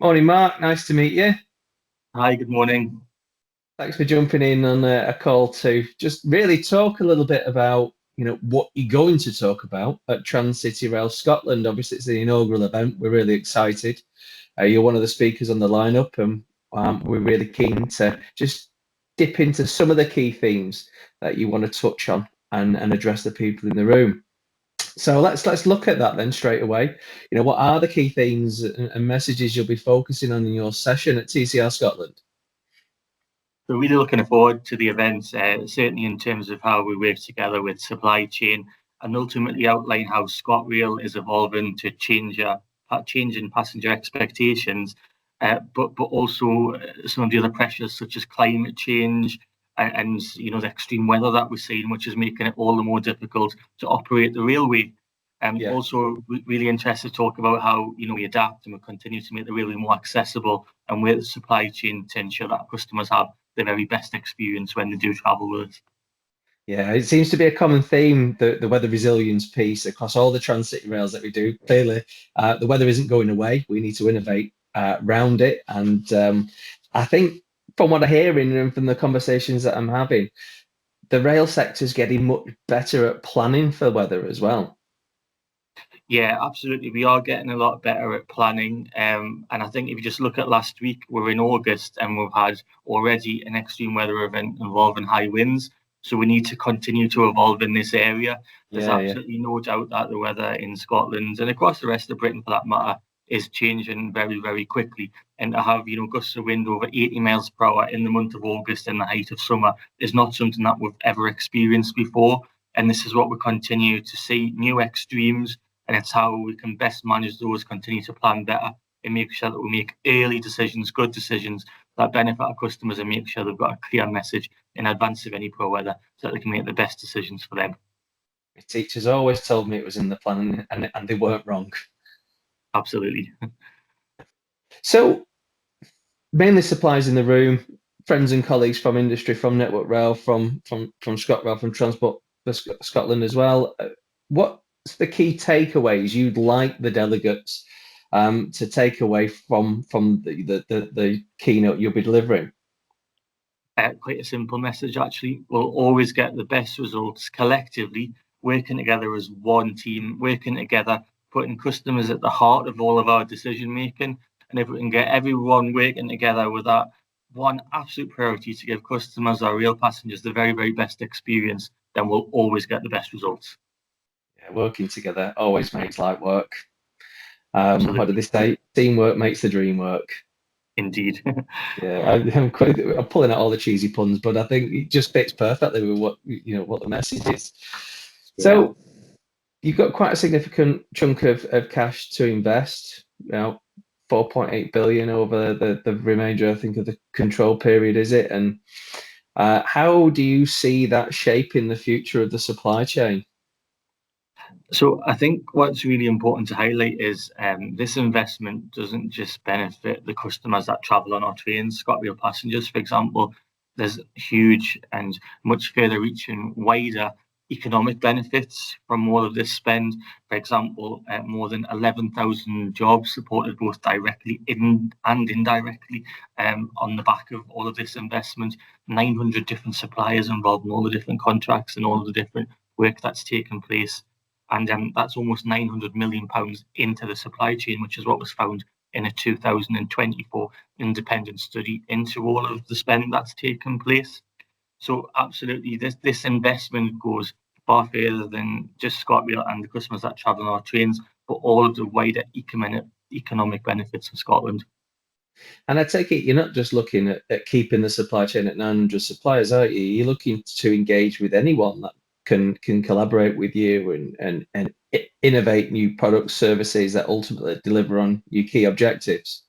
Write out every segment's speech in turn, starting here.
Morning, Mark. Nice to meet you. Hi, good morning. Thanks for jumping in on a call to just really talk a little bit about, what you're going to talk about at TransCityRail Scotland. Obviously, it's the inaugural event. We're really excited. You're one of the speakers on the lineup, and we're really keen to just dip into some of the key themes that you want to touch on and address the people in the room. So let's look at that then straight away. What are the key themes and messages you'll be focusing on in your session at TCR Scotland? We're really looking forward to the event, certainly in terms of how we work together with supply chain and ultimately outline how ScotRail is evolving to changing passenger expectations, but also some of the other pressures such as climate change and the extreme weather that we're seeing, which is making it all the more difficult to operate the railway. Yeah. Also, really interested to talk about how we adapt and we continue to make the railway more accessible and with the supply chain to ensure that customers have the very best experience when they do travel with us. Yeah, it seems to be a common theme, the weather resilience piece across all the transit rails that we do. Clearly, the weather isn't going away. We need to innovate around it. And I think from what I'm hearing and from the conversations that I'm having, the rail sector is getting much better at planning for weather as well. Yeah, absolutely. We are getting a lot better at planning. And I think if you just look at last week, we're in August and we've had already an extreme weather event involving high winds. So we need to continue to evolve in this area. There's Yeah, yeah. absolutely no doubt that the weather in Scotland and across the rest of Britain, for that matter, is changing very, very quickly. And to have, gusts of wind over 80 miles per hour in the month of August in the height of summer is not something that we've ever experienced before. And this is what we continue to see, new extremes, and it's how we can best manage those, continue to plan better, and make sure that we make early decisions, good decisions that benefit our customers, and make sure they've got a clear message in advance of any poor weather so that they can make the best decisions for them. My teachers always told me it was in the plan, and they weren't wrong. Absolutely. So mainly suppliers in the room, friends and colleagues from industry, from Network Rail, from ScotRail, from Transport for Scotland as well. What's the key takeaways you'd like the delegates to take away from the keynote you'll be delivering? Quite a simple message, actually. We'll always get the best results collectively, working together as one team, working together, putting customers at the heart of all of our decision making. And if we can get everyone working together with that one absolute priority to give customers, our real passengers, the very, very best experience, then we'll always get the best results. Yeah, working together always makes light work. What do Absolutely. they say? Teamwork makes the dream work. Indeed. Yeah, I'm pulling out all the cheesy puns, but I think it just fits perfectly with what the message is. Yeah. So you've got quite a significant chunk of cash to invest. 4.8 billion over the remainder, I think, of the control period, is it? And how do you see that shaping the future of the supply chain? So I think what's really important to highlight is this investment doesn't just benefit the customers that travel on our trains, ScotRail passengers, for example. There's huge and much further reaching, wider economic benefits from all of this spend. For example, more than 11,000 jobs supported both directly and indirectly on the back of all of this investment. 900 different suppliers involved in all the different contracts and all the different work that's taken place, and that's almost £900 million into the supply chain, which is what was found in a 2024 independent study into all of the spend that's taken place. So absolutely, this investment goes far further than just ScotRail and the customers that travel on our trains, but all of the wider economic benefits of Scotland. And I take it you're not just looking at keeping the supply chain at 900 suppliers, are you? You're looking to engage with anyone that can collaborate with you and innovate new products, services that ultimately deliver on your key objectives.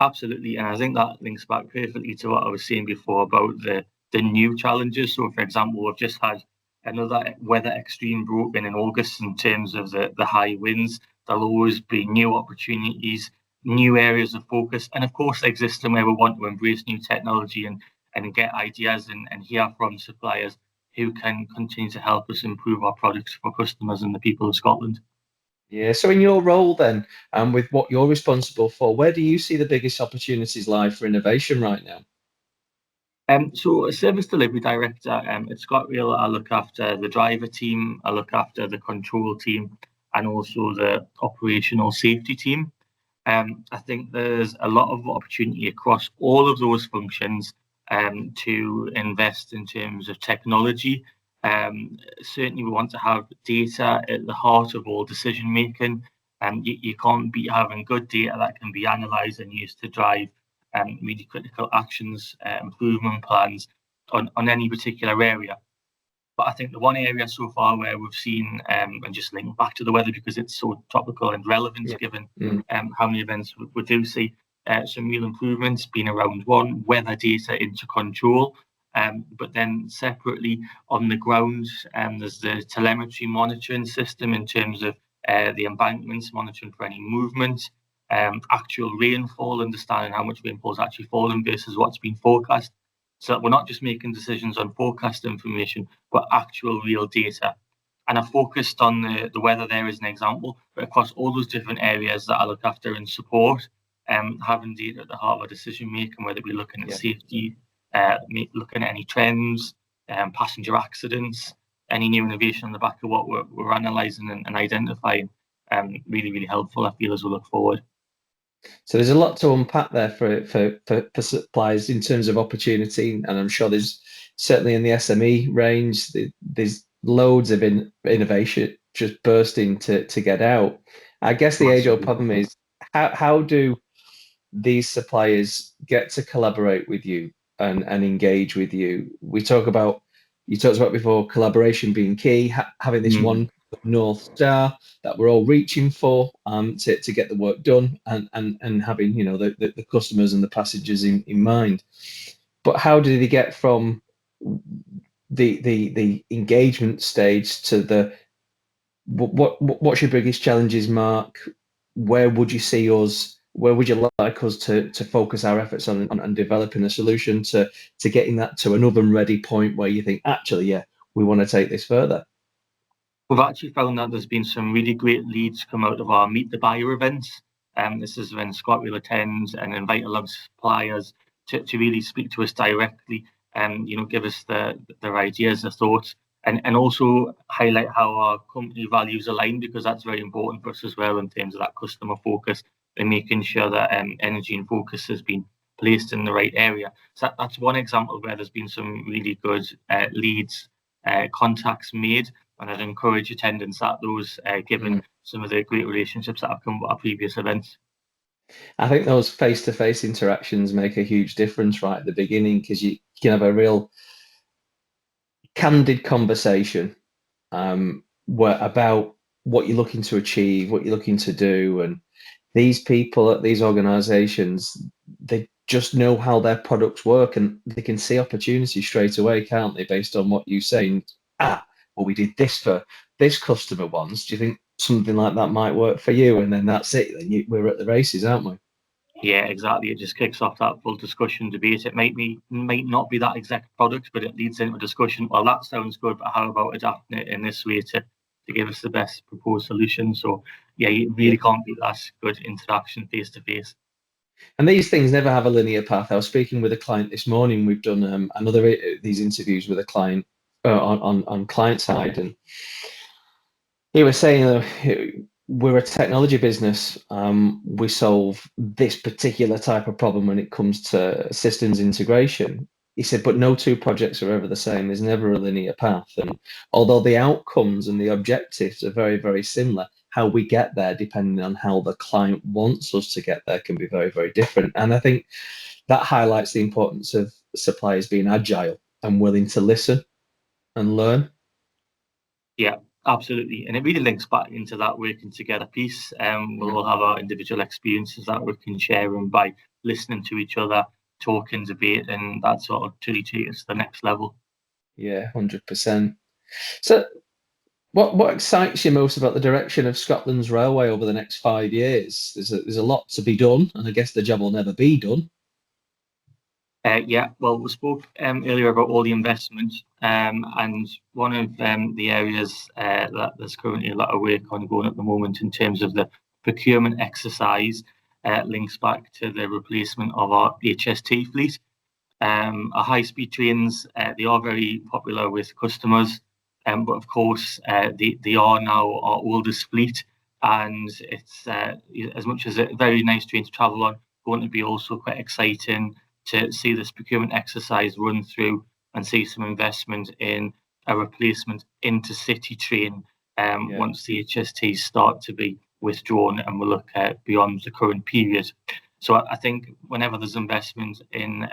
Absolutely, and I think that links back perfectly to what I was saying before about the new challenges. So, for example, we've just had another weather extreme broken in August in terms of the high winds. There'll always be new opportunities, new areas of focus, and of course, existing where we want to embrace new technology and get ideas and hear from suppliers who can continue to help us improve our products for customers and the people of Scotland. Yeah. So in your role then, and with what you're responsible for, where do you see the biggest opportunities lie for innovation right now? So a service delivery director at ScotRail, I look after the driver team, I look after the control team, and also the operational safety team. I think there's a lot of opportunity across all of those functions to invest in terms of technology. Certainly, we want to have data at the heart of all decision making. You can't beat having good data that can be analysed and used to drive really critical actions, improvement plans on any particular area. But I think the one area so far where we've seen, and just link back to the weather because it's so topical and relevant Yeah. given how many events we do see, some real improvements being around one, weather data into control. But then separately on the ground, there's the telemetry monitoring system in terms of the embankments, monitoring for any movement, actual rainfall, understanding how much rainfall is actually falling versus what's been forecast. So that we're not just making decisions on forecast information, but actual real data. And I focused on the weather there as an example, but across all those different areas that I look after and support, having data at the heart of our decision making, whether we're looking at Yeah. safety, looking at any trends, passenger accidents, any new innovation on the back of what we're analysing and identifying, really, really helpful, I feel, as we look forward. So there's a lot to unpack there for suppliers in terms of opportunity, and I'm sure there's certainly in the SME range, there's loads of innovation just bursting to get out. I guess the age-old Massively. problem is how do these suppliers get to collaborate with you and engage with you? You talked about before collaboration being key, having this Mm. one North Star that we're all reaching for to get the work done and having the customers and the passengers in mind. But how do they get from the engagement stage to the what's your biggest challenges, Mark? Where would you see us? Where would you like us to focus our efforts on developing a solution to getting that to an oven ready point where you think actually, yeah, we want to take this further? We've actually found that there's been some really great leads come out of our Meet the Buyer events. This is when ScotRail attends and invite along suppliers to really speak to us directly and give us their ideas, their thoughts, and also highlight how our company values align because that's very important for us as well in terms of that customer focus and making sure that energy and focus has been placed in the right area. So that's one example where there's been some really good leads, contacts made and I'd encourage attendance at those, given some of the great relationships that have come with our previous events. I think those face-to-face interactions make a huge difference right at the beginning because you can have a real candid conversation about what you're looking to achieve, what you're looking to do, and these people at these organizations, they just know how their products work and they can see opportunity straight away, can't they, based on what you say? Well, we did this for this customer once. Do you think something like that might work for you? And then that's it. Then we're at the races, aren't we? Yeah, exactly. It just kicks off that full discussion debate. It might not be that exact product, but it leads into a discussion. Well, that sounds good, but how about adapting it in this way to give us the best proposed solution? So yeah, you Yeah. really can't beat that good interaction face to face. And these things never have a linear path. I was speaking with a client this morning. We've done these interviews with a client on client side, and he was saying we're a technology business. We solve this particular type of problem when it comes to systems integration. He said, but no two projects are ever the same. There's never a linear path. And although the outcomes and the objectives are very, very similar, how we get there, depending on how the client wants us to get there, can be very, very different. And I think that highlights the importance of suppliers being agile and willing to listen and learn. Yeah, absolutely. And it really links back into that working together piece. We'll all have our individual experiences that we can share and by listening to each other, talking, debate, and that sort of truly take us to the next level. Yeah, 100%. So what excites you most about the direction of Scotland's railway over the next 5 years? There's a lot to be done, and I guess the job will never be done. Yeah, well, we spoke earlier about all the investment, and one of the areas that there's currently a lot of work ongoing at the moment in terms of the procurement exercise links back to the replacement of our HST fleet. Our high-speed trains, they are very popular with customers, but of course, they are now our oldest fleet, and it's as much as a very nice train to travel on, going to be also quite exciting to see this procurement exercise run through and see some investment in a replacement intercity train once the HSTs start to be withdrawn and we'll look beyond the current period. So I think whenever there's investment in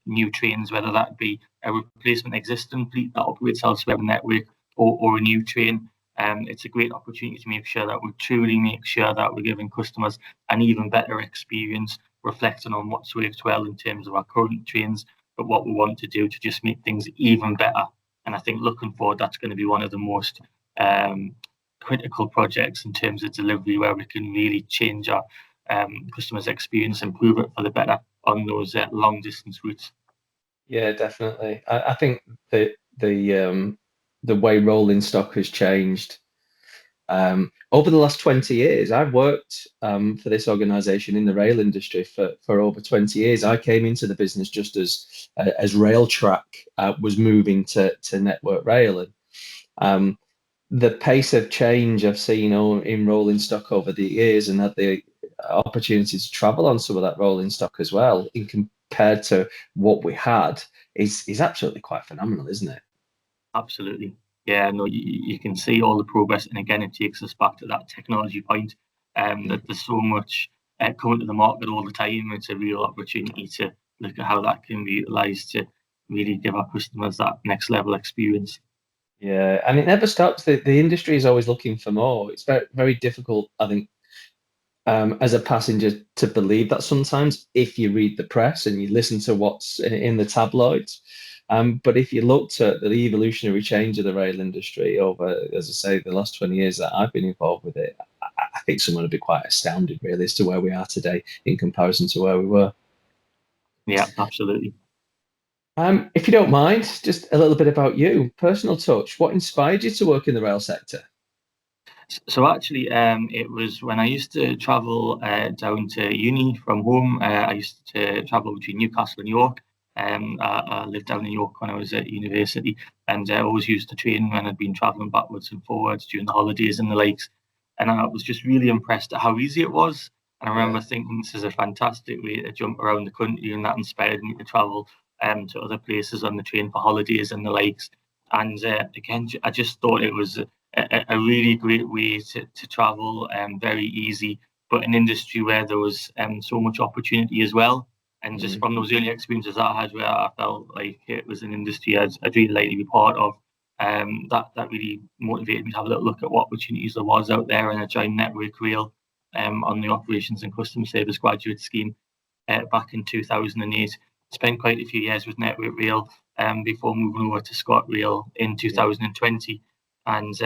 new trains, whether that be a replacement existing fleet that operates elsewhere in the network or a new train, it's a great opportunity to make sure that we truly make sure that we're giving customers an even better experience, reflecting on what's worked well in terms of our current trains, but what we want to do to just make things even better. And I think looking forward, that's going to be one of the most critical projects in terms of delivery, where we can really change our customers' experience, improve it for the better on those long distance routes. Yeah, definitely. I think the way rolling stock has changed over the last 20 years. I've worked for this organisation in the rail industry for over 20 years. I came into the business just as rail track was moving to Network Rail, and the pace of change I've seen in rolling stock over the years, and had the opportunity to travel on some of that rolling stock as well, in compared to what we had, is absolutely quite phenomenal, isn't it? Absolutely. Yeah, no, you can see all the progress. And again, it takes us back to that technology point, that there's so much coming to the market all the time. It's a real opportunity to look at how that can be utilised to really give our customers that next level experience. Yeah, and it never stops. The industry is always looking for more. It's very, very difficult, I think, as a passenger to believe that sometimes, if you read the press and you listen to what's in the tabloids. But if you looked at the evolutionary change of the rail industry over, as I say, the last 20 years that I've been involved with it, I think someone would be quite astounded, really, as to where we are today in comparison to where we were. Yeah, absolutely. If you don't mind, just a little bit about you, personal touch. What inspired you to work in the rail sector? So actually, it was when I used to travel down to uni from home. I used to travel between Newcastle and York. I lived down in York when I was at university, and I always used to train when I'd been traveling backwards and forwards during the holidays and the lakes. And I was just really impressed at how easy it was. And I remember Yeah. thinking this is a fantastic way to jump around the country, and that inspired me to travel to other places on the train for holidays and the lakes. And again, I just thought it was a really great way to travel, very easy, but an industry where there was so much opportunity as well. And just Mm. from those early experiences I had, where I felt like it was an industry I'd really like to be part of, that really motivated me to have a little look at what opportunities there was out there. And I joined Network Rail on the Operations and Customer Service Graduate Scheme back in 2008. Spent quite a few years with Network Rail before moving over to ScotRail in Yeah. 2020. And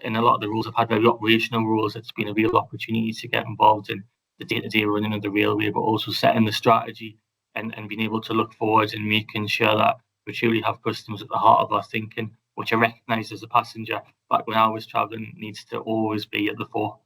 in a lot of the roles, I've had very operational roles. It's been a real opportunity to get involved in the day-to-day running of the railway, but also setting the strategy and being able to look forward and making sure that we truly have customers at the heart of our thinking, which I recognise as a passenger back when I was travelling needs to always be at the fore.